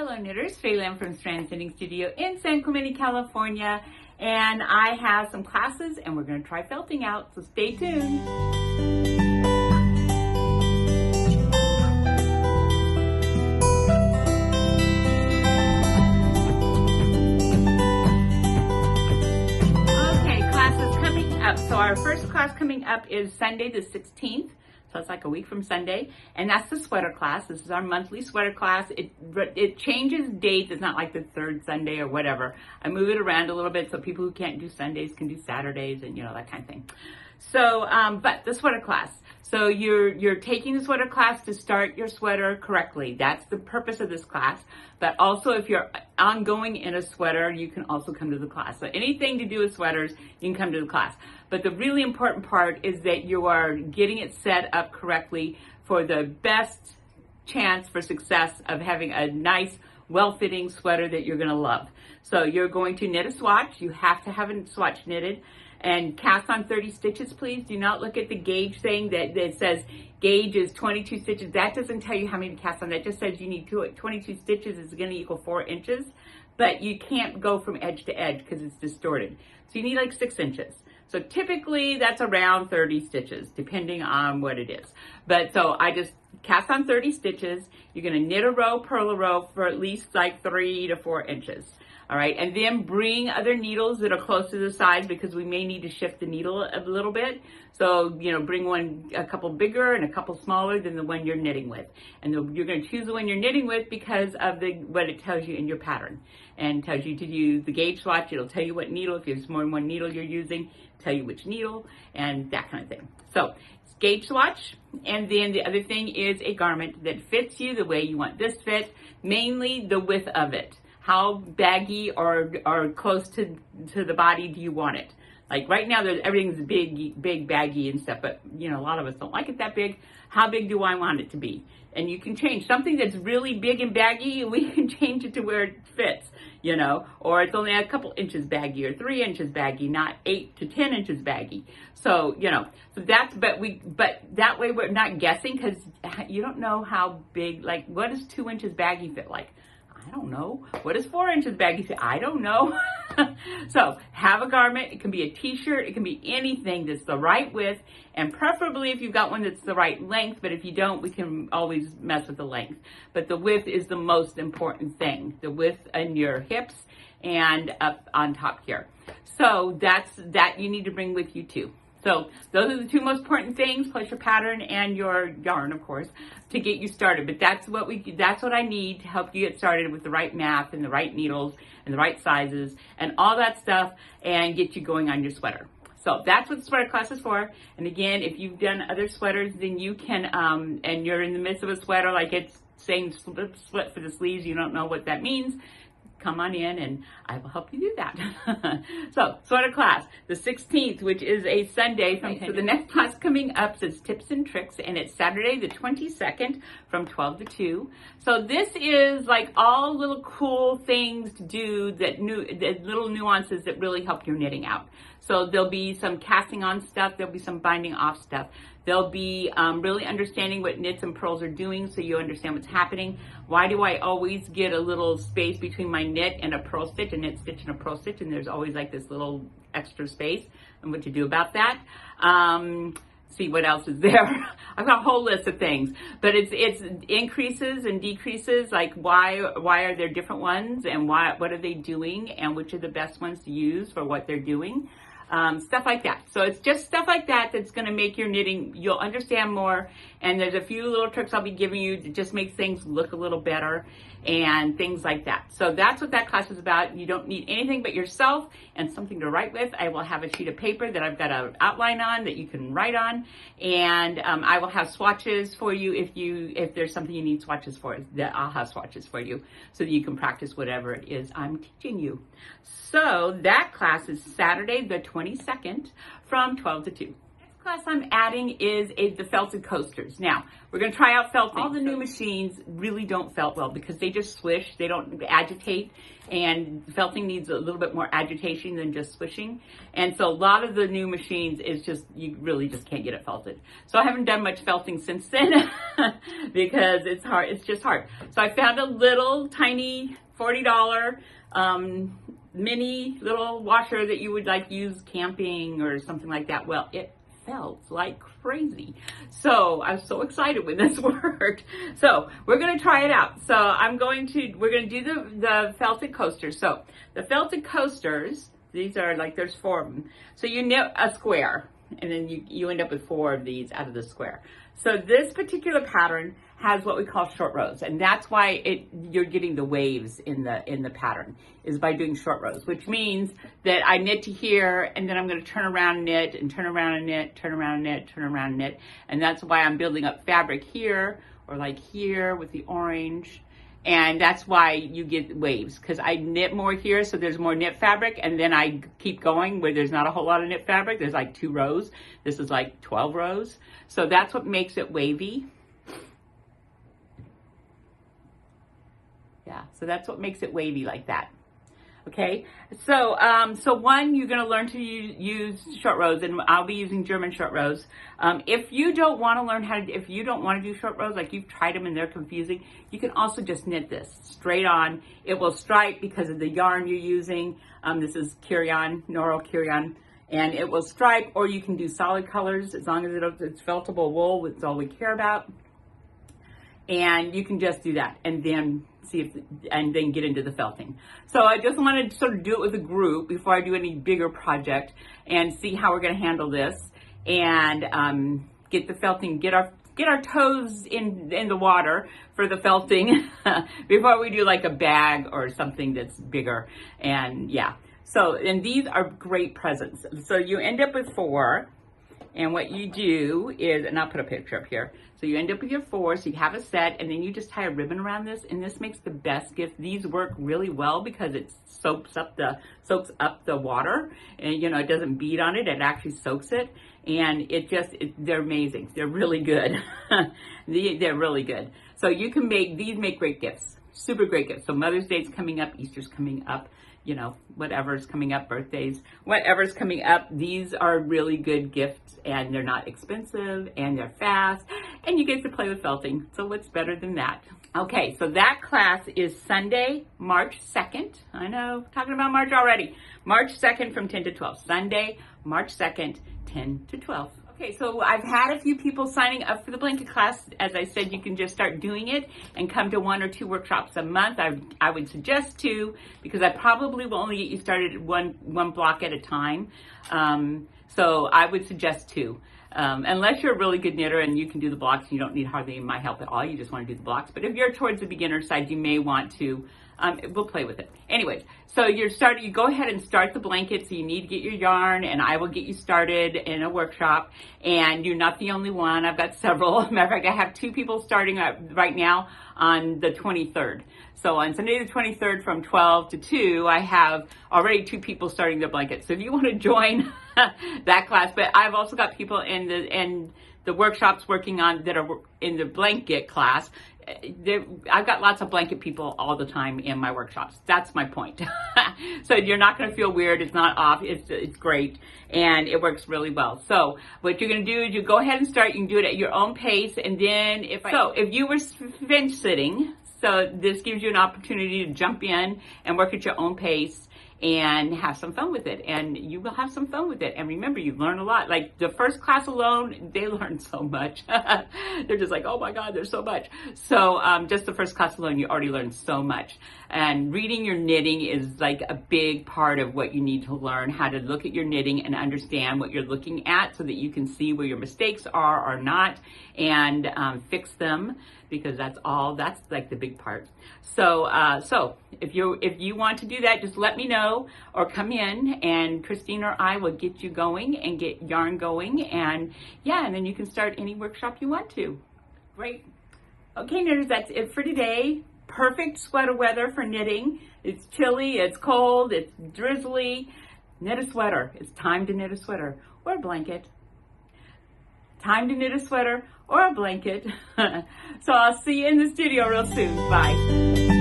Hello knitters, Faye from Strands Knitting Studio in San Clemente, California, and I have some classes and we're going to try felting out, so stay tuned. Okay, classes coming up. So our first class coming up is Sunday the 16th. So it's like a week from Sunday, and that's the sweater class. This is our monthly sweater class. It changes dates. It's not like the third Sunday or whatever. I move it around a little bit so people who can't do Sundays can do Saturdays and that kind of thing. So, but the sweater class. So you're taking the sweater class to start your sweater correctly. That's the purpose of this class. But also if you're ongoing in a sweater, you can also come to the class. So anything to do with sweaters, you can come to the class. But the really important part is that you are getting it set up correctly for the best chance for success of having a nice, well-fitting sweater that you're gonna love. So you're going to knit a swatch. You have to have a swatch knitted. And cast on 30 stitches, please. Do not look at the gauge thing that says gauge is 22 stitches. That doesn't tell you how many to cast on. That just says you need 22 stitches is going to equal 4 inches. But you can't go from edge to edge because it's distorted. So you need like 6 inches. So typically that's around 30 stitches, depending on what it is. But so I just cast on 30 stitches. You're going to knit a row, purl a row for at least like 3 to 4 inches. All right, and then bring other needles that are close to the size because we may need to shift the needle a little bit. So, bring a couple bigger and a couple smaller than the one you're knitting with. And you're going to choose the one you're knitting with because of what it tells you in your pattern. And tells you to use the gauge swatch. It'll tell you what needle, if there's more than one needle you're using, tell you which needle and that kind of thing. So, gauge swatch, and then the other thing is a garment that fits you the way you want this fit, mainly the width of it. How baggy or close to the body do you want it? Like right now, everything's big, baggy and stuff, but a lot of us don't like it that big. How big do I want it to be? And you can change something that's really big and baggy. We can change it to where it fits, or it's only a couple inches baggy or 3 inches baggy, not 8 to 10 inches baggy. So, so that's, but that way we're not guessing because you don't know how big, like what does 2 inches baggy fit like? I don't know. What is 4 inches baggy fit? I don't know. So have a garment. It can be a t-shirt. It can be anything that's the right width, and preferably if you've got one that's the right length, but if you don't, we can always mess with the length. But the width is the most important thing. The width in your hips and up on top here. So that you need to bring with you too. So those are the 2 most important things, plus your pattern and your yarn, of course, to get you started. But that's what I need to help you get started with the right math and the right needles and the right sizes and all that stuff and get you going on your sweater. So that's what the sweater class is for. And again, if you've done other sweaters, then you can, and you're in the midst of a sweater, like it's saying split for the sleeves, you don't know what that means, come on in and I will help you do that. So, sweater class, the 16th, which is a Sunday. So the next class coming up says Tips and Tricks, and it's Saturday the 22nd from 12 to 2. So this is like all little cool things to do, the little nuances that really help your knitting out. So there'll be some casting on stuff, there'll be some binding off stuff. There'll be really understanding what knits and purls are doing so you understand what's happening. Why do I always get a little space between my knit and a purl stitch, a knit stitch and a purl stitch, and there's always like this little extra space, and what to do about that. See what else is there. I've got a whole list of things, but it's increases and decreases, like why are there different ones and what are they doing and which are the best ones to use for what they're doing. Stuff like that. So it's just stuff like that that's going to make your knitting, you'll understand more. And there's a few little tricks I'll be giving you to just make things look a little better and things like that. So that's what that class is about. You don't need anything but yourself and something to write with. I will have a sheet of paper that I've got an outline on that you can write on. And I will have swatches for you if there's something you need swatches for, that I'll have swatches for you so that you can practice whatever it is I'm teaching you. So that class is Saturday the 22nd from 12 to 2. Class I'm adding is the felted coasters. Now, we're going to try out felting. All the new machines really don't felt well because they just swish, they don't agitate, and felting needs a little bit more agitation than just swishing. And so a lot of the new machines is just, you really just can't get it felted. So I haven't done much felting since then because it's hard, it's just hard. So I found a little tiny $40 mini little washer that you would like use camping or something like that. Well, it felt like crazy. So I was so excited when this worked. So we're going to try it out. So we're going to do the felted coasters. So the felted coasters, these are like, there's 4 of them. So you knit a square and then you end up with 4 of these out of the square. So this particular pattern has what we call short rows, and that's why you're getting the waves in the pattern, is by doing short rows, which means that I knit to here and then I'm going to turn around and knit and turn around and knit, turn around and knit, turn around and knit, and that's why I'm building up fabric here or like here with the orange. And that's why you get waves, because I knit more here, so there's more knit fabric, and then I keep going where there's not a whole lot of knit fabric. There's like 2 rows. This is like 12 rows. So that's what makes it wavy. Yeah, so that's what makes it wavy like that. Okay, so one, you're going to learn to use short rows, and I'll be using German short rows. If you don't want to learn if you don't want to do short rows, like you've tried them and they're confusing, you can also just knit this straight on. It will stripe because of the yarn you're using. This is Kirion, Norol Kirion, and it will stripe, or you can do solid colors as long as it's feltable wool, which is all we care about. And you can just do that and then and then get into the felting. So I just wanted to sort of do it with a group before I do any bigger project and see how we're going to handle this and get the felting, get our toes in the water for the felting before we do like a bag or something that's bigger. And yeah, so, and these are great presents. So you end up with 4. And what you do is, and I'll put a picture up here. So you end up with your 4, so you have a set, and then you just tie a ribbon around this, and this makes the best gift. These work really well because it soaks up the water, and you know, it doesn't bead on it, it actually soaks it, and they're amazing. They're really good. They're really good. So you can make great gifts, super great gifts. So Mother's Day's coming up, Easter's coming up, you know, whatever's coming up, birthdays, whatever's coming up, these are really good gifts, and they're not expensive, and they're fast, and you get to play with felting. So what's better than that? Okay, so that class is Sunday, March 2nd. I know, talking about March already. March 2nd from 10 to 12. Sunday, March 2nd, 10 to 12. Okay, so I've had a few people signing up for the blanket class. As I said, you can just start doing it and come to 1 or 2 workshops a month. I would suggest 2 because I probably will only get you started one block at a time. So I would suggest 2. Unless you're a really good knitter and you can do the blocks, you don't need hardly my help at all. You just want to do the blocks. But if you're towards the beginner side, you may want to. We'll play with it. Anyways, so you go ahead and start the blanket. So you need to get your yarn, and I will get you started in a workshop. And you're not the only one. I've got several. Matter of fact, I have 2 people starting right now on the 23rd. So on Sunday the 23rd from 12 to 2, I have already 2 people starting their blankets. So if you want to join that class, but I've also got people in the workshops working on that are in the blanket class. I've got lots of blanket people all the time in my workshops. That's my point. So you're not going to feel weird. It's not off. It's great, and it works really well. So what you're going to do is you go ahead and start. You can do it at your own pace, and then if you were bench sitting, so this gives you an opportunity to jump in and work at your own pace and have some fun with it, and you will have some fun with it. And remember, you learn a lot. Like the first class alone, they learn so much. They're just like, oh my God, there's so much. So just the first class alone, you already learned so much. And reading your knitting is like a big part of what you need to learn, how to look at your knitting and understand what you're looking at so that you can see where your mistakes are or not, and fix them, because that's like the big part. So if you want to do that, just let me know or come in, and Christine or I will get you going and get yarn going, and yeah, and then you can start any workshop you want to. Great. Okay, knitters, that's it for today. Perfect sweater weather for knitting. It's chilly, it's cold, it's drizzly. Knit a sweater. It's time to knit a sweater or a blanket. time to knit a sweater or a blanket. So I'll see you in the studio real soon. Bye.